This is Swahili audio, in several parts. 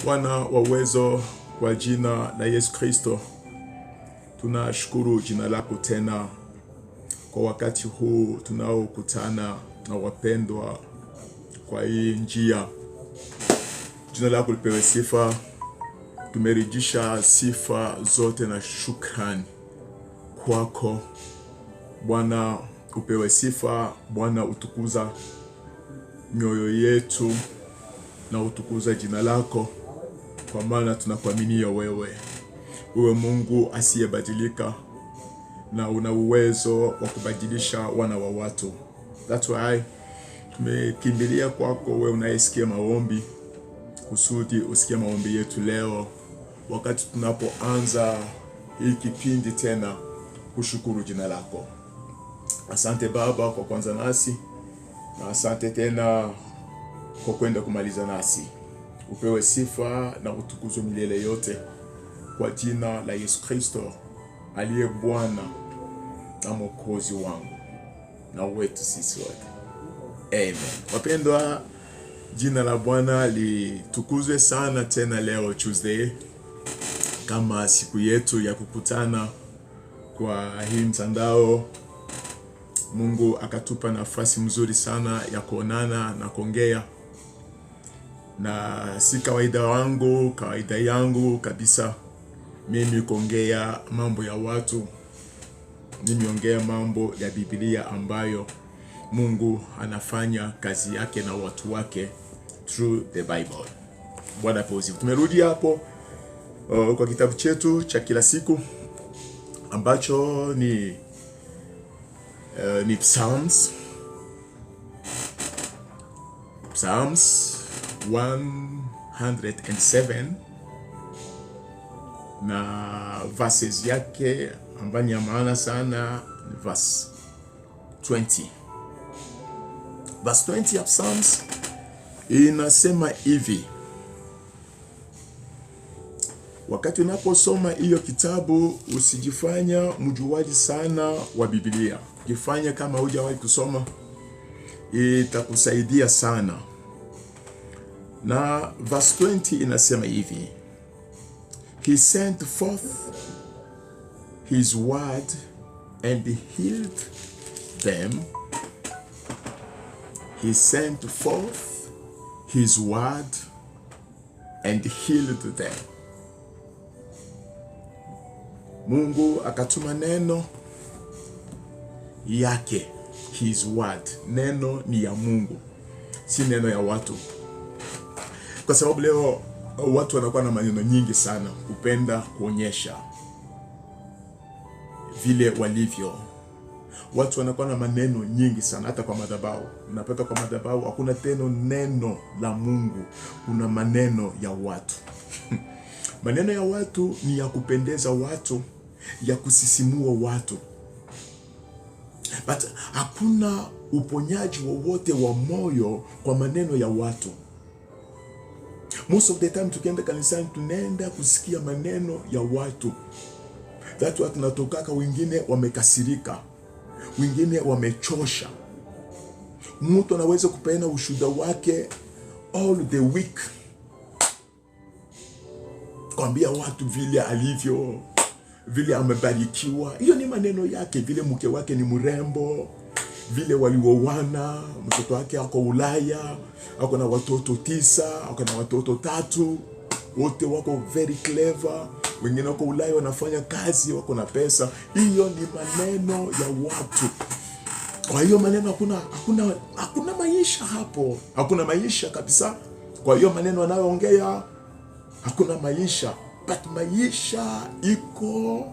Bwana wa uwezo, kwa jina la Yesu Kristo, tunashukuru jina lako tena kwa wakati huu tunaokutana na wapendwa kwa hii njia. Jina lako lipewe sifa. Tumerejisha sifa zote na shukrani kwako Bwana. Upewe sifa Bwana, utukuza mioyo yetu na utukuza jina lako, kwa maana tunakuaminia wewe Mungu asiyebadilika, na una uwezo wa kubadilisha wana wa watu. That's why tumekimbilia kwako wewe unayesikia maombi, kusudi usikie maombi yetu leo wakati tunapoanza hii kipindi tena kushukuru jina lako. Asante Baba kwa kwanza nasi, na asante tena kwa kwenda kumaliza nasi. Upewe sifa na utukuzwe milele yote, kwa jina la Yesu Kristo aliye Bwana na Mwokozi wangu na wetu sisi wote. Amen. Wapendwa, jina la Bwana litukuzwe sana tena leo Tuesday, kama siku yetu ya kukutana kwa hii mtandao. Mungu akatupa nafasi mzuri sana ya kuonana na kuongea, na si kawaida yangu kabisa mimi kuongea mambo ya watu. Mimi ongea mambo ya Biblia ambayo Mungu anafanya kazi yake na watu wake through the Bible. Bwana positive. Tumerudi hapo kwa kitabu chetu cha kila siku ambacho ni Psalms 107 na verses yake ambayo ni maana sana, verse 20. Verse 20 ya Psalms inasema hivi. Wakati unaposoma hiyo kitabu, usijifanya mjuaji sana wa Biblia. Jifanye kama hujawahi kusoma, itakusaidia sana. Na verse 20 inasema hivi: He sent forth his word and healed them. He sent forth his word and healed them. Mungu akatuma neno yake, his word. Neno ni ya Mungu, si neno ya watu. Kwa sababu leo watu wanakuwa na maneno nyingi sana, kupenda kuonyesha vile walivyo. Watu wanakuwa na maneno nyingi sana, hata kwa madhabahu. Unapata kwa madhabahu hakuna tena neno la Mungu, kuna maneno ya watu. Maneno ya watu ni ya kupendeza watu, ya kusisimua watu, but hakuna uponyaji wowote wa moyo kwa maneno ya watu. Most of the time tukienda kanisani tunaenda kusikia maneno ya watu. That watu natokaka, wengine wamekasirika, wengine wamechosha. Mtu anaweza kupeana ushuhuda wake all the week, kwambia watu vile alivyo, vile amebarikiwa. Hiyo ni maneno yake, vile mke wake ni mrembo, vile walioana, mtoto wake ako Ulaya, ako na watoto 9, ako na watoto 3, wote wako very clever. Wengine wako Ulaya wanafanya kazi, wako na pesa. Hiyo ni maneno ya watu. Kwa hiyo maneno hakuna maisha hapo. Hakuna maisha kabisa. Kwa hiyo maneno anayoongea hakuna maisha. But maisha iko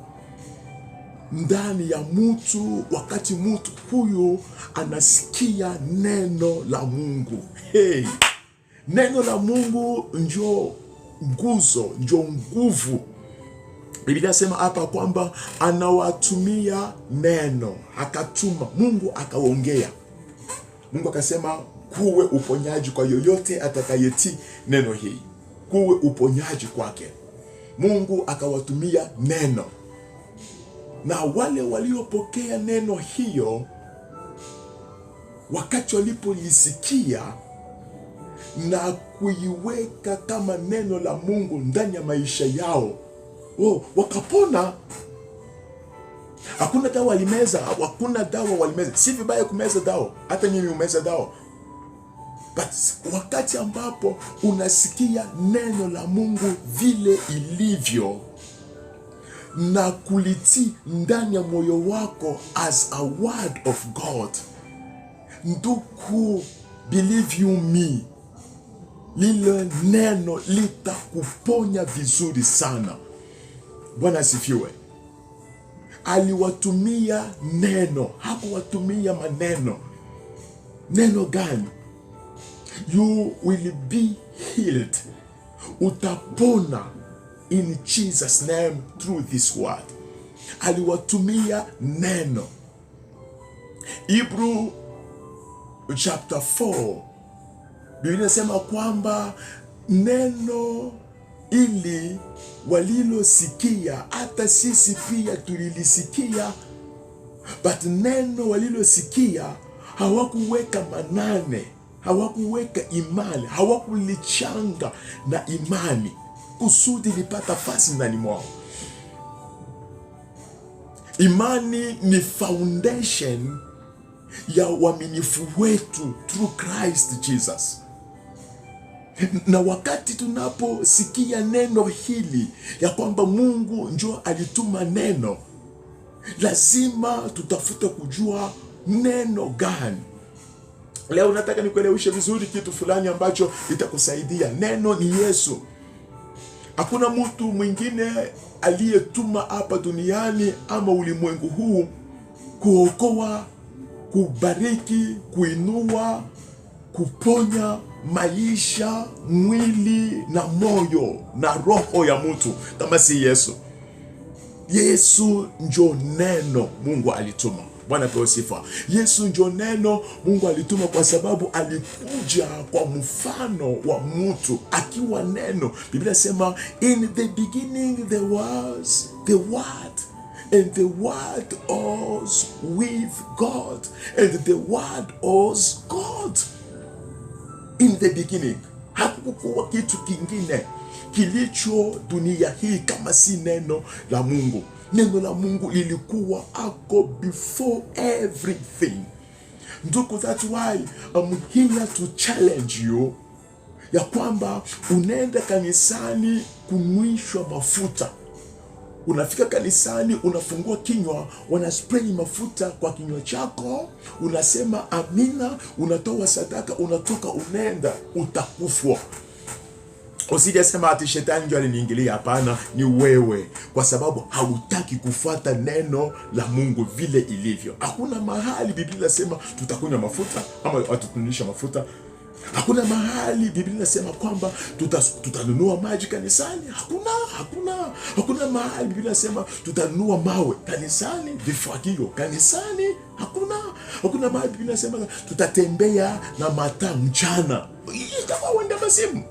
ndani ya mtu wakati mtu huyo anasikia neno la Mungu. Hey, neno la Mungu ndio nguzo, ndio nguvu. Biblia inasema hapa kwamba anawatumia neno, akatuma. Mungu akaongea. Mungu akasema kuwe uponyaji kwa yoyote atakayetii neno hii. Kuwe uponyaji kwake. Mungu akawatumia neno. Na wale waliopokea neno hiyo, wakati walipolisikia na kuiweka kama neno la Mungu ndani ya maisha yao, wakapona. Hakuna dawa walimeza, hakuna dawa walimeza. Si vibaya kumeza dawa, hata mimi umeza dawa. But wakati ambapo unasikia neno la Mungu vile ilivyo na kulitii ndani ya moyo wako as a word of God, ndugu, believe you me, lile neno litakuponya vizuri sana. Bwana asifiwe. Aliwatumia neno, hakuwatumia maneno. Neno gani? You will be healed. Utapona in Jesus name through this word. Aliwatumia neno. Hebrew chapter 4, Biblia inasema kwamba neno ili walilosikia, hata sisi pia tulilisikia, but neno walilosikia hawakuweka manane, hawakuweka imani, hawakulichanga na imani kusudi lipata fasi ndani mwao. Imani ni foundation ya uaminifu wetu through Christ Jesus. Na wakati tunaposikia neno hili ya kwamba Mungu ndio alituma neno, lazima tutafute kujua neno gani. Leo nataka nikueleweshe vizuri kitu fulani ambacho itakusaidia. Neno ni Yesu. Hakuna mtu mwingine aliyetuma hapa duniani ama ulimwengu huu kuokoa, kubariki, kuinua, kuponya maisha, mwili na moyo na roho ya mtu kama si Yesu. Yesu ndio neno Mungu alituma. Bwana pewe sifa. Yesu ndio neno Mungu alituma kwa sababu alikuja kwa mfano wa mtu akiwa neno. Biblia sema in the beginning there was the word, and the word was with God, and the word was God. In the beginning, hakukuwa kitu kingine kilicho dunia hii kama si neno la Mungu. Neno la Mungu lilikuwa ako before everything. Ndugu, that's why I'm here to challenge you ya kwamba unaenda kanisani kunywishwa mafuta. Unafika kanisani, unafungua kinywa, wanaspray mafuta kwa kinywa chako, unasema amina, unatoa sadaka, unatoka, unaenda, utakufwa. Usije sema ati shetani ndio aliniingilia. Hapana, ni wewe, kwa sababu hautaki kufuata neno la Mungu vile ilivyo. Hakuna mahali Biblia inasema tutakunywa mafuta ama atatunisha mafuta. Hakuna mahali Biblia inasema kwamba tutanunua maji kanisani. Hakuna mahali Biblia inasema tutanunua mawe kanisani, vifagio kanisani. Hakuna mahali Biblia inasema tutatembea na mataa mchana. Kama wenda basimu.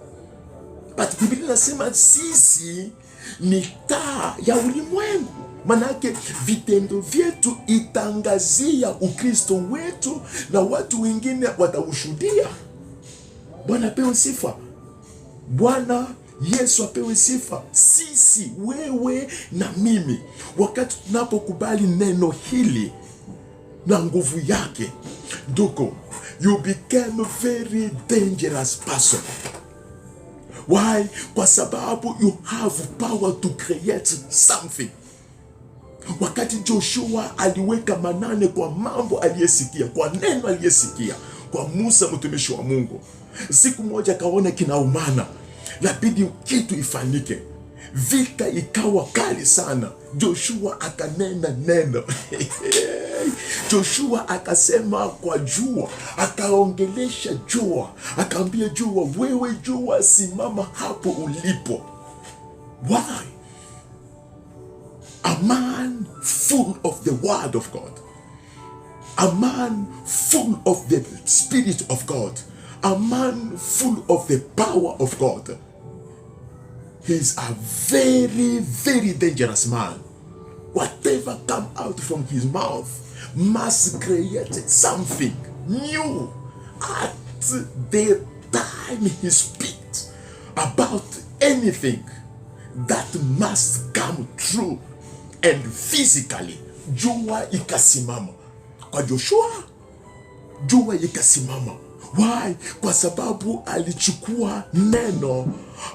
But Biblia inasema sisi ni taa ya ulimwengu. Manake vitendo vyetu itangazia Ukristo wetu na watu wengine wataushuhudia. Bwana apewe sifa. Bwana Yesu apewe sifa. Sisi, wewe na mimi, wakati tunapokubali neno hili na nguvu yake, ndugu, you became a very dangerous person. Why? Kwa sababu you have power to create something. Wakati Joshua aliweka manane kwa mambo aliyesikia, kwa neno aliyesikia, kwa Musa mtumishi wa Mungu, siku moja kaona kinaumana, labidi kitu ifanyike. Vita ikawa kali sana. Joshua akanena neno. Joshua akasema kwa jua, akaongelesha jua, akaambia jua, wewe jua, simama hapo ulipo. Why? A man full of the word of God, a man full of the Spirit of God, a man full of the power of God. He's a very, very dangerous man. Whatever come out from his mouth must create something new at the time he speaks about anything that must come true and physically, jua ikasimama. Kwa Joshua, jua ikasimama. Why? Kwa sababu alichukua neno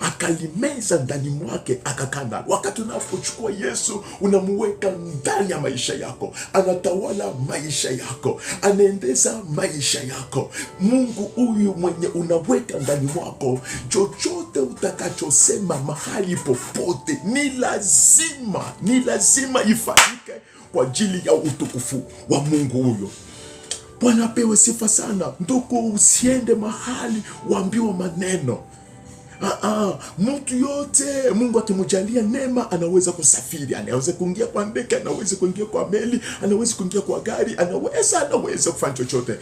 akalimeza ndani mwake akakanda. Wakati unapochukua Yesu unamuweka ndani ya maisha yako, anatawala maisha yako, anaendeza maisha yako. Mungu huyu mwenye unaweka ndani mwako, chochote utakachosema mahali popote ni lazima ifanyike kwa ajili ya utukufu wa Mungu huyo. Bwana apewe sifa sana. Ndugu, usiende mahali waambiwa maneno. Mtu yote Mungu akimjalia neema anaweza kusafiri, anaweza kuingia kwa ndege, anaweza kuingia kwa meli, anaweza kuingia kwa gari, anaweza kufanya chochote.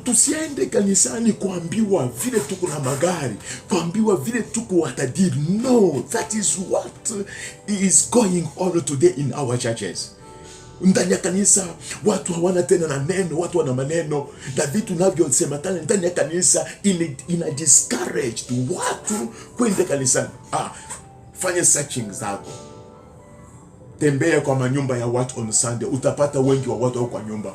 Tusiende kanisani kuambiwa vile tuko na magari, kuambiwa vile tuko watajiri. No, that is what is going on today in our churches. Ndani ya kanisa watu hawana tena na neno, watu wana maneno na vitu navyosemekana ndani ya kanisa ina discourage watu kwenda kanisani. Fanya searching zako, tembea kwa manyumba ya watu on Sunday, utapata wengi wa watu kwa nyumba.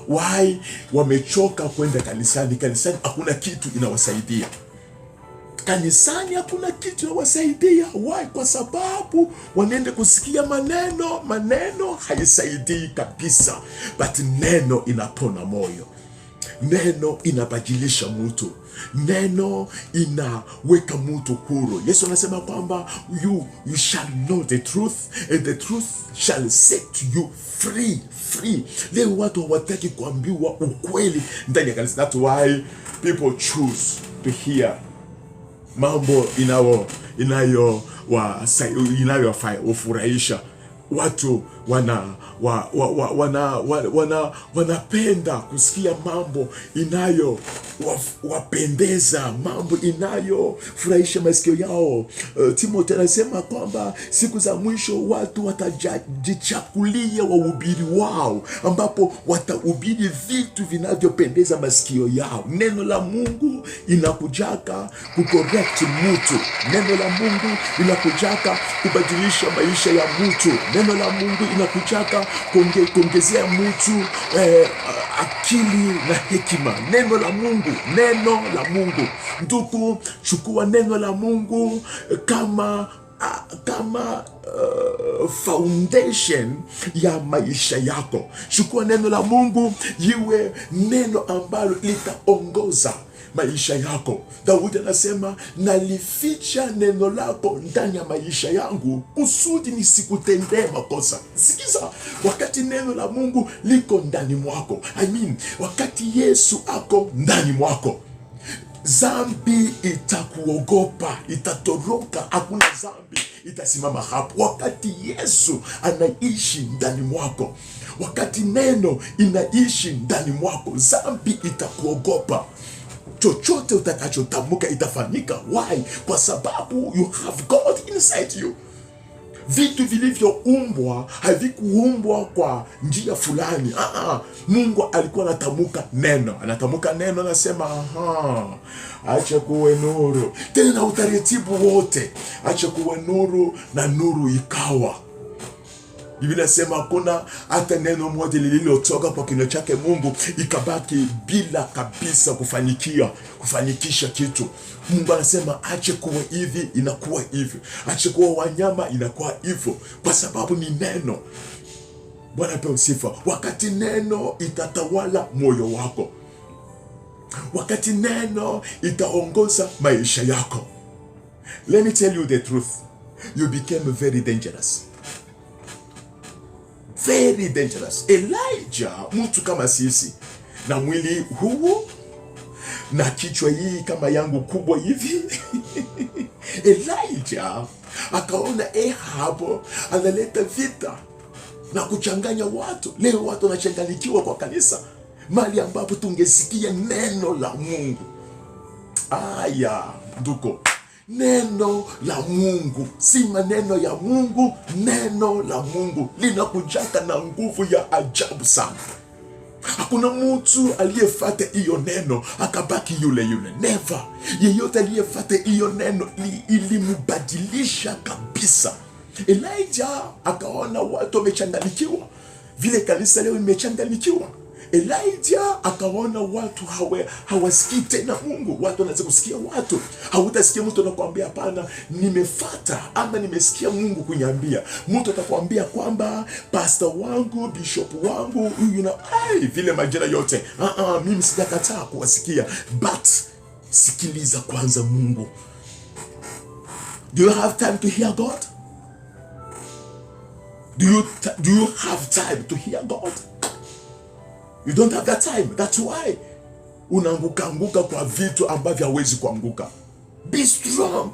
Why? Wamechoka kwenda kanisani. Kanisani hakuna kitu inawasaidia. Kanisani hakuna kitu inawasaidia. Why? Kwa sababu wanaenda kusikia maneno haisaidii kabisa. But neno inapona moyo. Neno inabadilisha mtu. Neno inaweka mtu huru. Yesu anasema kwamba you shall know the truth and the truth shall set you free. Leo watu hawataki kuambiwa ukweli ndani ya kanisa. That's why people choose to hear mambo inayowafurahisha. Watu wanapenda kusikia mambo inayowapendeza, mambo inayofurahisha masikio yao. Timotheo anasema kwamba siku za mwisho watu watajichakulia wahubiri wao, ambapo watahubiri vitu vinavyopendeza masikio yao. Neno la Mungu inakujaka kucorrect mtu. Neno la Mungu inakujaka kubadilisha maisha ya mtu. Neno la Mungu inakujaka kuongezea mtu akili na hekima. Neno la Mungu. Ndugu, chukua neno la Mungu kama foundation ya maisha yako. Chukua neno la Mungu iwe neno ambalo litaongoza maisha yako. Daudi anasema, nalificha neno lako ndani ya maisha yangu kusudi nisikutendee makosa. Sikiza, wakati neno la Mungu liko ndani mwako, wakati Yesu ako ndani mwako, zambi itakuogopa, itatoroka. Hakuna zambi itasimama hapo. Wakati Yesu anaishi ndani mwako, wakati neno inaishi ndani mwako, zambi itakuogopa. Chochote utakachotamka itafanyika. Why? Kwa sababu you have God inside you. Vitu vilivyoumbwa havikuumbwa kwa njia fulani. Mungu alikuwa anatamka neno, anasema acha kuwe nuru, tena na utaratibu wote, acha kuwe nuru, na nuru ikawa. Biblia inasema hakuna hata neno moja lililotoka kwa kinywa chake Mungu ikabaki bila kabisa kufanikisha kitu. Mungu anasema ache kuwa hivi, inakuwa hivyo. Ache kuwa wanyama, inakuwa hivyo, kwa sababu ni neno. Bwana apewe sifa. Wakati neno itatawala moyo wako, wakati neno itaongoza maisha yako, let me tell you the truth, you became very dangerous. Very dangerous. Elijah, mtu kama sisi, na mwili huu na kichwa hii kama yangu kubwa hivi Elijah akaona Ahab analeta vita na kuchanganya watu. Leo watu wanachanganyikiwa kwa kanisa, mali ambapo tungesikia neno la Mungu. Ndugu, neno la Mungu, si maneno ya Mungu. Neno la Mungu linakujaka na nguvu ya ajabu sana. Hakuna mtu aliyefuata hiyo neno akabaki yule yule. Never. Yeyote aliyefuata hiyo neno ilimbadilisha kabisa. Elijah akaona watu wamechanganyikiwa, vile kanisa leo limechanganyikiwa. Elijah akaona watu hawasikii tena Mungu. Watu wanaanza kusikia watu. Hautasikia mtu anakuambia hapana, nimefuata ama nimesikia Mungu kuniambia. Mtu atakwambia kwamba pastor wangu, bishop wangu, vile majina yote. Mimi sijakataa kuwasikia, but sikiliza kwanza Mungu. Do you have time to hear God? Do you have time to hear God? You don't have that time. That's why unaanguka kwa vitu ambavyo hawezi kuanguka. Be strong.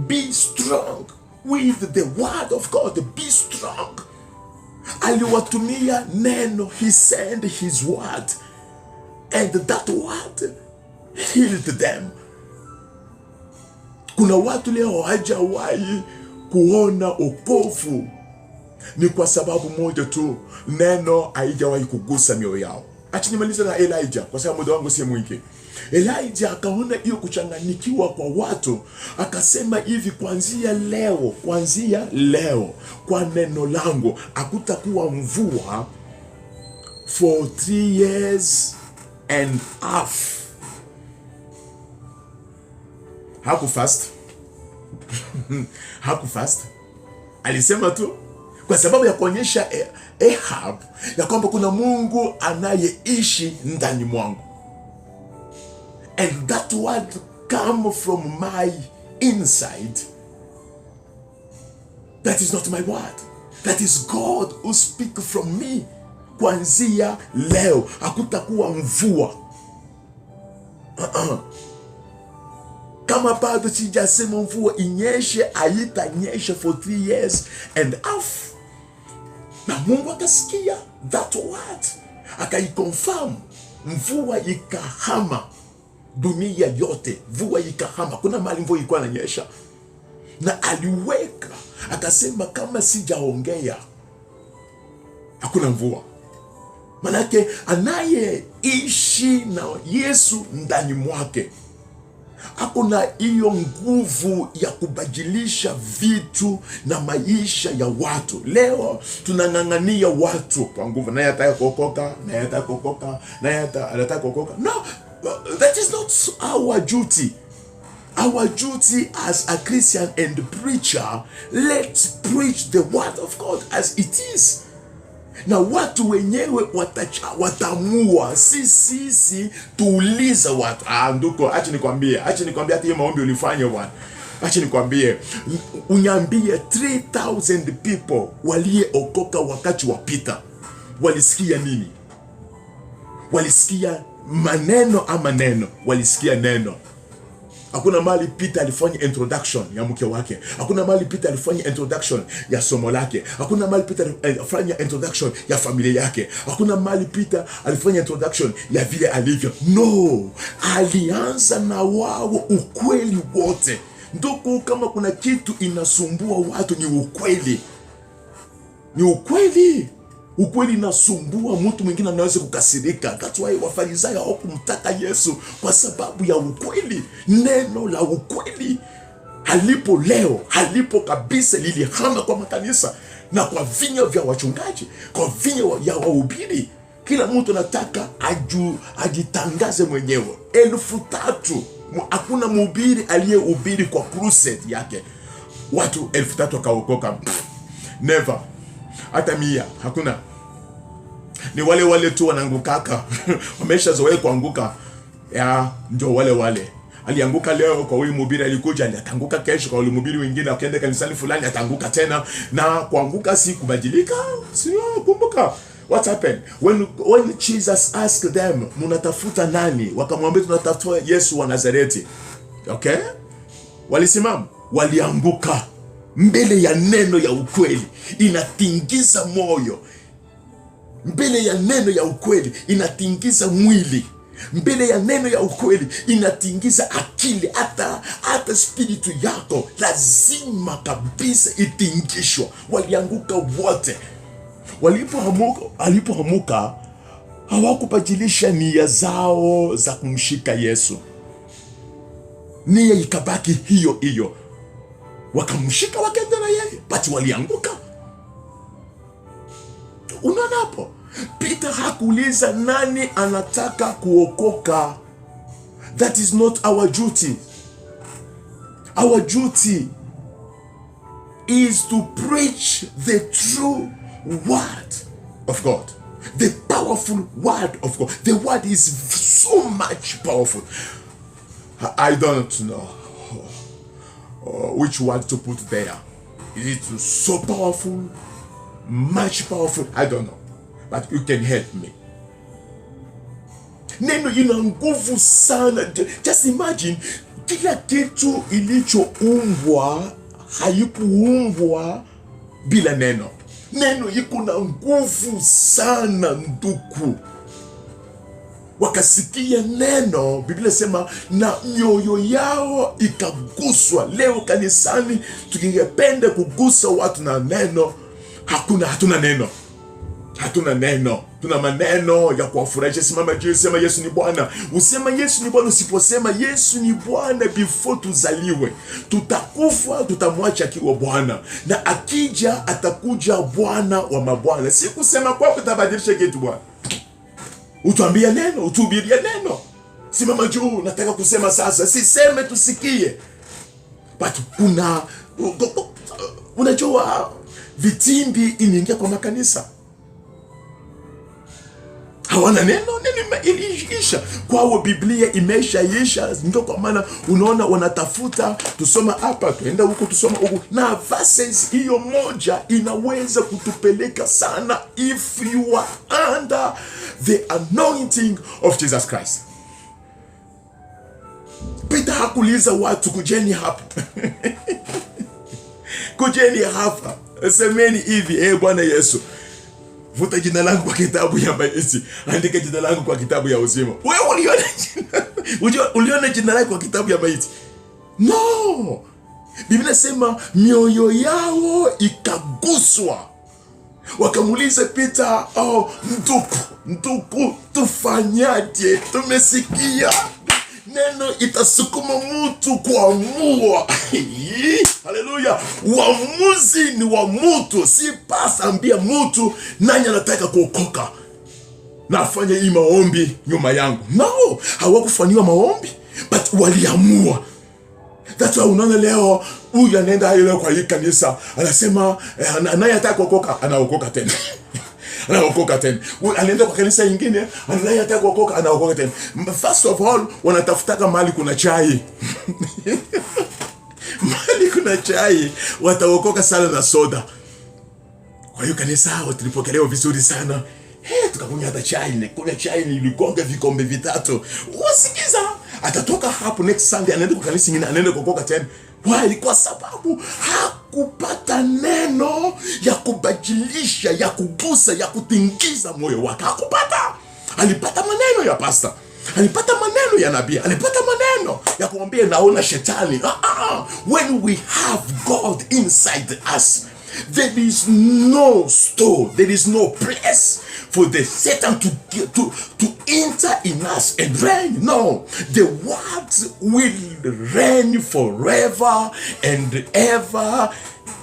Be strong with the word of God. Be strong. Aliwatumia neno. He sent his word, and that word healed them. Kuna watu leo hawajawahi kuona wokovu, ni kwa sababu moja tu, neno haijawahi kugusa mioyo yao. Acha nimalize na Elijah kwa sababu muda wangu si mwingi. Elijah akaona hiyo kuchanganyikiwa kwa watu, akasema hivi, kuanzia leo kwa neno langu hakutakuwa mvua for 3 years and half. Hakufast. Alisema tu kwa sababu ya kuonyesha Ahab ya kwamba kuna Mungu anayeishi ndani mwangu. And that word come from my inside. That is not my word. That is God who speak from me. Kuanzia leo hakutakuwa mvua. Kama bado sijasema mvua inyeshe, haitanyesha for 3 years and half. Na Mungu akasikia that word, akaiconfirm. Mvua ikahama dunia yote, mvua ikahama. Kuna mahali mvua ilikuwa inanyesha, na aliweka akasema, kama sijaongea hakuna mvua. Manake anayeishi na Yesu ndani mwake hakuna hiyo nguvu ya kubadilisha vitu na maisha ya watu. Leo tunang'ang'ania watu kwa nguvu, naye ataka kuokoka, naye ataka kuokoka, naye anataka kuokoka. No, that is not our duty. Our duty as a Christian and preacher, let's preach the word of God as it is. Na watu wenyewe watamua. Sisi tuuliza watu. Nduko, acha nikwambie hata hiyo maombi ulifanya bwana. Acha nikwambie, unyambie 3,000 people waliokoka wakati wa Peter. Walisikia nini? Walisikia maneno ama neno? Walisikia neno. Hakuna mahali Peter alifanya introduction ya mke wake. Hakuna mahali Peter alifanya introduction ya somo lake. Hakuna mahali Peter alifanya introduction ya familia yake. Hakuna mahali Peter alifanya introduction ya vile alivyo. No, alianza na wao ukweli wote. Ndugu, kama kuna kitu inasumbua watu ni ukweli. Ni ukweli. Ukweli inasumbua, mtu mwingine anaweza kukasirika. That's why Wafarisayo hawakumtaka Yesu, kwa sababu ya ukweli. Neno la ukweli halipo leo, halipo kabisa, lilihama kwa makanisa na kwa vinywa vya wachungaji, kwa vinywa vya wahubiri. Kila mtu anataka ajitangaze mwenyewe. 3,000. Hakuna mhubiri aliyehubiri kwa crusade yake watu 3,000 wakaokoka. Never. Hata 100 hakuna. Ni wale tu wanaangukaka. Wameshazoea kuanguka. Ndio wale. Alianguka leo kwa huyu mhubiri, alikuja ataanguka kesho kwa yule mhubiri mwingine, akaenda kanisani fulani ataanguka tena. Na kuanguka si kubadilika. Sio, kumbuka what happened when Jesus asked them, mnatafuta nani? Wakamwambia tunatafuta Yesu wa Nazareti. Okay? Walisimama, walianguka mbele ya neno ya ukweli. Inatingiza moyo. Mbele ya neno ya ukweli inatingiza mwili. Mbele ya neno ya ukweli inatingiza akili. Hata spiritu yako lazima kabisa itingishwa. Walianguka wote. Walipoamuka hawakubadilisha nia zao za kumshika Yesu. Nia ikabaki hiyo hiyo, wakamshika wakaenda na yeye, but walianguka. Unaona hapo, Peter hakuuliza nani anataka kuokoka. That is not our duty. Our duty is to preach the true word of God, the powerful word of God. The word is so much powerful. I don't know which word to put there. Is it so powerful, much powerful? I don't know, but you can help me. Neno ina nguvu sana. Just imagine, kila kitu ilichoumbwa haikuumbwa bila neno. Neno iko na nguvu sana ndugu. Wakasikia neno, Biblia sema na mioyo yao ikaguswa. Leo kanisani tukingependa kugusa watu na neno, hatuna neno. Hatuna neno. Tuna maneno ya kuwafurahisha. Simama juu, sema Yesu ni Bwana. Usema Yesu ni Bwana. Usiposema Yesu ni Bwana before tuzaliwe, tutakufa, tutamwacha akiwa Bwana. Na akija atakuja Bwana wa mabwana. Si kusema kwako utabadilisha kitu Bwana. Utuambia neno, utuhubiria neno. Simama juu, nataka kusema sasa. Siseme tusikie. But unajua vitimbi inaingia kwa makanisa. Hawana neno iliisha. Kwao Biblia imeshaisha. Ndio kwa maana unaona wanatafuta, tusoma hapa, tuenda huko, tusoma huko. Na verses hiyo moja inaweza kutupeleka sana if you are under the anointing of Jesus Christ. Peter hakuuliza watu kujeni hapa. Kujeni hapa. Semeni hivi, Bwana Yesu, vuta jina langu kwa kitabu ya maiti, andika jina langu kwa kitabu ya uzima. Wewe uliona jina lako kwa kitabu ya maiti? No. Biblia sema mioyo yao ikaguswa. Wakamuuliza Peter, ndugu, tufanyaje? Tumesikia neno itasukuma mtu kuamua. Haleluya. Uamuzi ni wa mtu, si pasa ambia mtu nani anataka kuokoka na afanye hii maombi nyuma yangu. No, hawakufanywa maombi, but waliamua. That's why unaona leo huyu anaenda leo kwa hii kanisa, anasema naye anataka kuokoka, anaokoka tena. Anaokoka tena. Anaenda kwa kanisa nyingine, anaye anataka kuokoka, anaokoka tena. First of all, wanatafutaka mahali kuna chai. Mahali kuna chai, wataokoka sana na soda. Kwa hiyo kanisa hao tulipokelewa vizuri sana. Tukakunywa hata chai, kuna chai niligonga vikombe vitatu. Wasikiza, atatoka hapo next Sunday anaenda kwa kanisa nyingine, anaenda kuokoka tena. Why? Kwa sababu hakupata neno ya kubadilisha, ya kugusa, ya kutingiza moyo wake. Hakupata. Alipata maneno ya pastor, alipata maneno ya nabii, alipata maneno ya kumwambia naona shetani. When we have God inside us, there is no store, there is no place for the Satan to enter in us and reign. No, the word will reign forever and ever.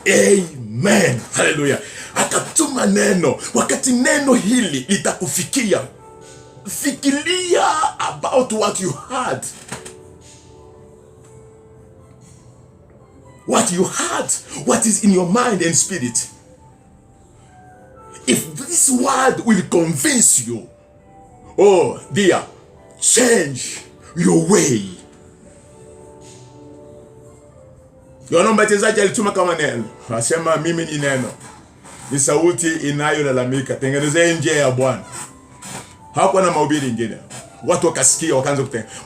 Amen. Hallelujah. Akatuma neno. Wakati neno hili litakufikia, fikiria about what you heard. What you heard, what is in your mind and spirit. If this word will convince you, oh dear, change your way. Yohana Mbatizaji alituma kama neno. Asema mimi ni neno, ni sauti inayolalamika, tengenezeni njia ya Bwana. Hakuwa na mahubiri ingine. Watu wakasikia,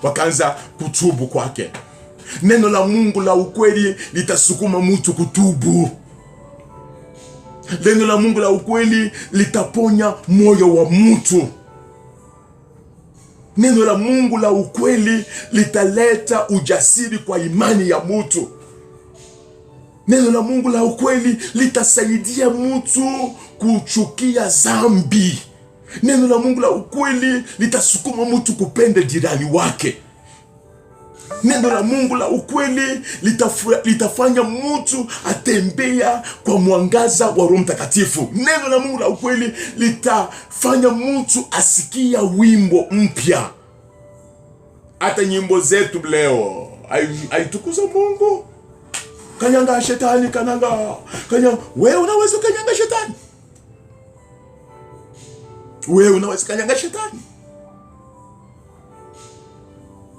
wakaanza kutubu kwake. Neno la Mungu la ukweli litasukuma mtu kutubu. Neno la Mungu la ukweli litaponya moyo wa mtu. Neno la Mungu la ukweli litaleta ujasiri kwa imani ya mtu. Neno la Mungu la ukweli litasaidia mtu kuchukia dhambi. Neno la Mungu la ukweli litasukuma mtu kupenda jirani wake. Neno la Mungu la ukweli litafanya mtu atembea kwa mwangaza wa Roho Mtakatifu. Neno la Mungu la ukweli litafanya mtu asikia wimbo mpya. Hata nyimbo zetu leo haitukuza Mungu. Kanyanga shetani, kanyanga. Wewe unaweza kanyanga shetani? Wewe unaweza kanyanga shetani?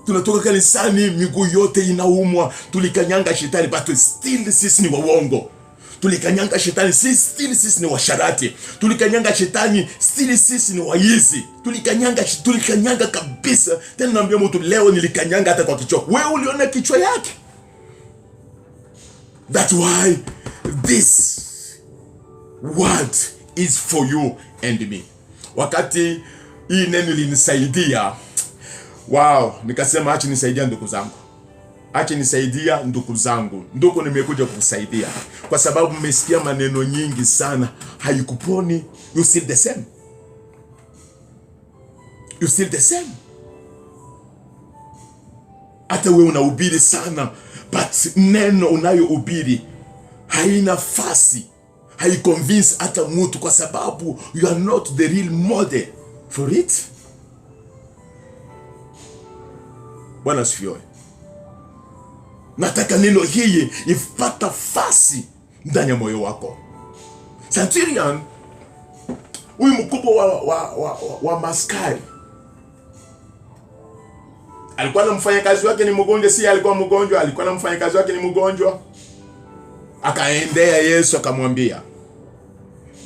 Tunatoka kanisani miguu yote inaumwa, tulikanyanga shetani, but still sisi ni waongo. Tulikanyanga shetani, sisi ni washarati. Tulikanyanga shetani, still sisi ni waizi. Tulikanyanga kabisa. Tena naambia mtu leo nilikanyanga hata kwa kichwa. Wewe uliona kichwa yake? That's why this word is for you and me. Wakati hii neno linisaidia, wow, nikasema acha nisaidia ndugu zangu. Acha nisaidia ndugu zangu. Ndugu, nimekuja kukusaidia kwa sababu mmesikia maneno nyingi sana, haikuponi. You still the same. You still the same. Hata wewe unahubiri sana, but neno unayohubiri haina nafasi, haiconvince hata mtu, kwa sababu you are not the real model for it. Bwana asifiwe. Nataka neno hili ipata nafasi ndani ya moyo wako. Centurion, huyu mkubwa wa maskari, alikuwa na mfanyakazi wake ni mgonjwa. Si alikuwa mgonjwa, alikuwa na mfanyakazi wake ni mgonjwa. Akaendea Yesu akamwambia,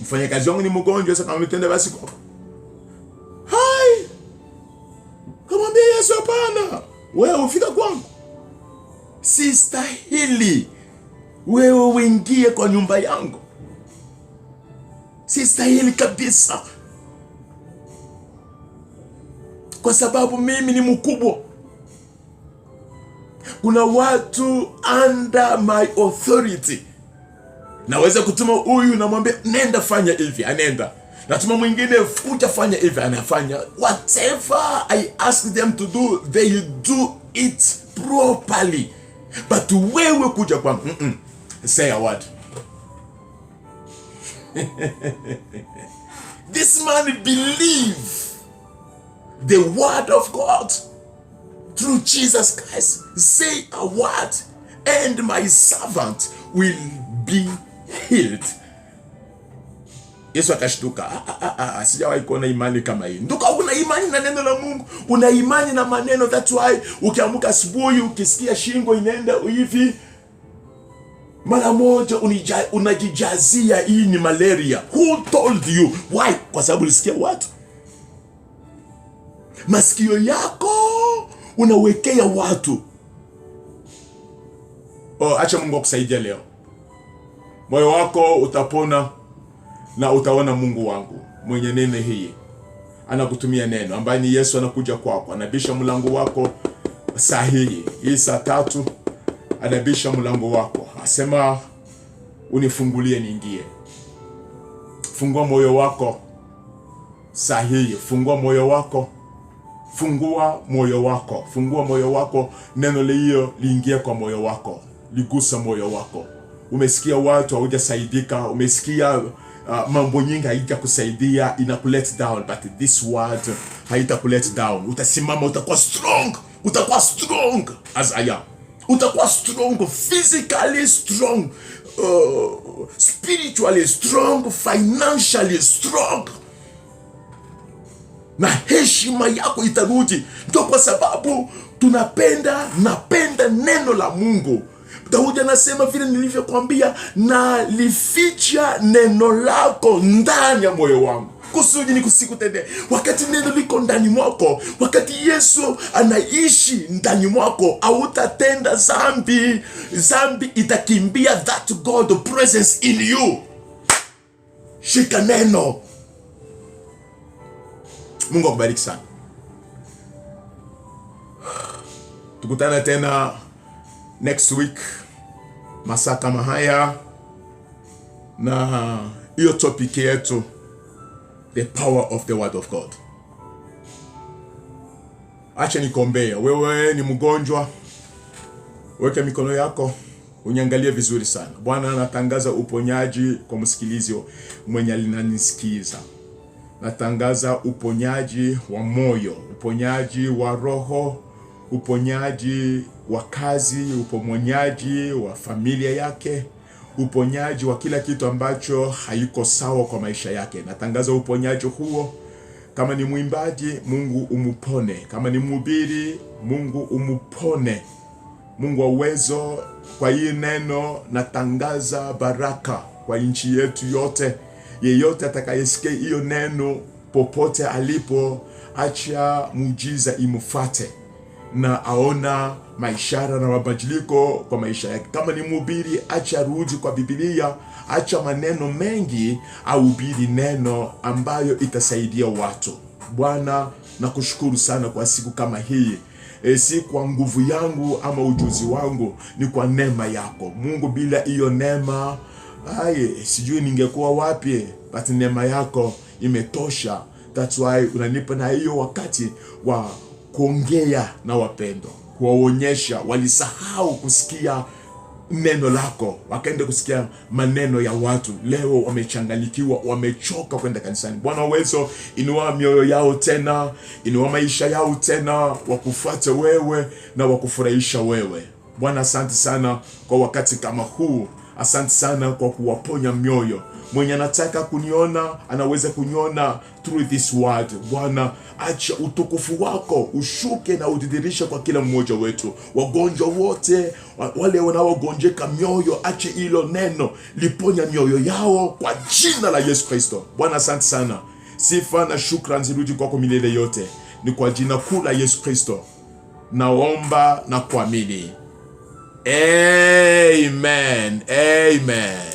mfanyakazi wangu ni mgonjwa. Sasa akamtenda basi kwa hai. Kamwambia Yesu, hapana, wewe ufika kwangu, sistahili wewe uingie kwa nyumba yangu, sistahili kabisa, kwa sababu mimi ni mkubwa. Kuna watu under my authority. Naweza kutuma huyu, namwambia nenda fanya hivi, anenda. Natuma mwingine, kuja fanya hivi, anafanya. Whatever I ask them to do, they do it properly. But wewe kuja kwa say a word. This man believe the word of God through Jesus Christ. Say a word and my servant will be healed. Yesu akashtuka. Sijawahi kuona imani kama hii. Nduka, una imani na neno la Mungu, una imani na maneno. That's why ukiamka asubuhi ukisikia shingo inaenda hivi, mara moja unajijazia hii ni malaria. Who told you? Why? Kwa sababu ulisikia watu. Masikio yako unawekea watu. Acha Mungu akusaidia leo. Moyo wako utapona na utaona Mungu wangu mwenye neno hii anakutumia neno ambaye ni Yesu. Anakuja kwako, anabisha mlango wako saa hii saa 3, anabisha mlango wako, asema unifungulie niingie. Fungua moyo wako saa hii, fungua moyo wako, fungua moyo wako, fungua moyo wako. Neno leo liingie kwa moyo wako, ligusa moyo wako. Umesikia watu haujasaidika, umesikia mambo nyingi haitakusaidia, inakulet down, but this word haitakulet down. Utasimama, utakuwa strong, utakuwa strong as I am. Utakuwa strong, physically strong, spiritually strong, financially strong, na heshima yako itarudi. Ndio kwa sababu napenda neno la Mungu. Daudi anasema vile nilivyokuambia, na lificha neno lako ndani ya moyo wangu kusudi nikusikutende. Wakati neno liko ndani mwako, wakati Yesu anaishi ndani mwako, hautatenda zambi. Zambi itakimbia that God presence in you. Shika neno. Mungu akubariki sana. Tukutana tena next week masaa kama haya, na hiyo topic yetu the power of the word of God. Acha nikuombea. Wewe ni mgonjwa, weka mikono yako, uniangalie vizuri sana. Bwana anatangaza uponyaji kwa msikilizi mwenye linanisikiza. Natangaza uponyaji wa moyo, uponyaji wa roho, uponyaji wa kazi, uponyaji wa familia yake, uponyaji wa kila kitu ambacho haiko sawa kwa maisha yake. Natangaza uponyaji huo. Kama ni mwimbaji, Mungu umupone. Kama ni mhubiri, Mungu umupone. Mungu wa uwezo, kwa hii neno natangaza baraka kwa nchi yetu yote. Yeyote atakayesikia hiyo neno popote alipo, acha muujiza imufate na aona maishara na mabadiliko kwa maisha yake. Kama ni mhubiri, acha rudi kwa Biblia, acha maneno mengi, ahubiri neno ambayo itasaidia watu. Bwana, nakushukuru sana kwa siku kama hii. Si kwa nguvu yangu ama ujuzi wangu, ni kwa neema yako. Mungu, bila hiyo neema, sijui ningekuwa wapi, but neema yako imetosha. That's why unanipa na hiyo wakati wa kuongea na wapendwa, kuwaonyesha. Walisahau kusikia neno lako, wakaenda kusikia maneno ya watu. Leo wamechanganyikiwa, wamechoka kwenda kanisani. Bwana uwezo, inua mioyo yao tena, inua maisha yao tena, wakufuate wewe na wakufurahisha wewe. Bwana, asante sana kwa wakati kama huu. Asante sana kwa kuwaponya mioyo. Mwenye anataka kuniona, anaweza kuniona through this word. Bwana, acha utukufu wako ushuke na udhihirishe kwa kila mmoja wetu. Wagonjwa wote, wale wanaogonjeka mioyo, acha hilo neno liponya mioyo yao kwa jina la Yesu Kristo. Bwana, asante sana. Sifa na shukrani zirudi kwako milele yote. Ni kwa jina kuu la Yesu Kristo naomba na kuamini. Amen. Amen.